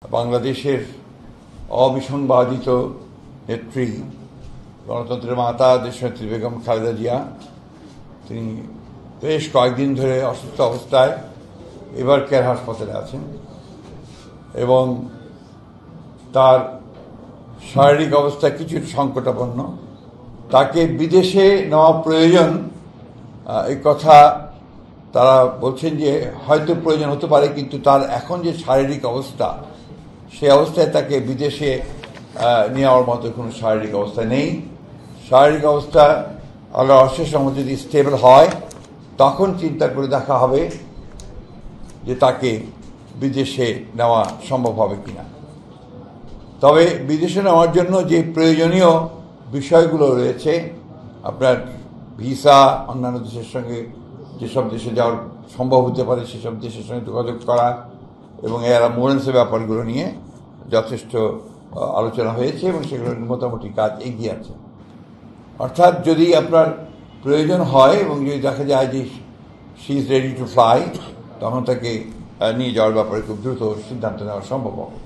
বাংলাদেশের অবিসংবাদিত নেত্রী, গণতন্ত্রের মাতা দেশনেত্রী বেগম খালেদা জিয়া, তিনি বেশ কয়েকদিন ধরে অসুস্থ অবস্থায় এবার কেয়ার হাসপাতালে আছেন এবং তার শারীরিক অবস্থা কিছু সংকটাপন্ন। তাকে বিদেশে নেওয়া প্রয়োজন, এই কথা তারা বলছেন যে হয়তো প্রয়োজন হতে পারে, কিন্তু তার এখন যে শারীরিক অবস্থা, সেই অবস্থায় তাকে বিদেশে নেওয়ার মতো কোনো শারীরিক অবস্থা নেই। শারীরিক অবস্থা আল্লাহর অশেষ রহমতে যদি স্টেবল হয়, তখন চিন্তা করে দেখা হবে যে তাকে বিদেশে নেওয়া সম্ভব হবে কিনা। তবে বিদেশে নেওয়ার জন্য যে প্রয়োজনীয় বিষয়গুলো রয়েছে, আপনার ভিসা, অন্যান্য দেশের সঙ্গে যেসব দেশে যাওয়ার সম্ভব হতে পারে সেসব দেশের সঙ্গে যোগাযোগ করা এবং এর অ্যাম্বুলেন্সের ব্যাপারগুলো নিয়ে যথেষ্ট আলোচনা হয়েছে এবং সেগুলোর মোটামুটি কাজ এগিয়ে আছে। অর্থাৎ যদি আপনার প্রয়োজন হয় এবং যদি দেখা যায় যে she is ready to fly, তখন তাকে নিয়ে যাওয়ার ব্যাপারে খুব দ্রুত সিদ্ধান্ত নেওয়া সম্ভব হবে।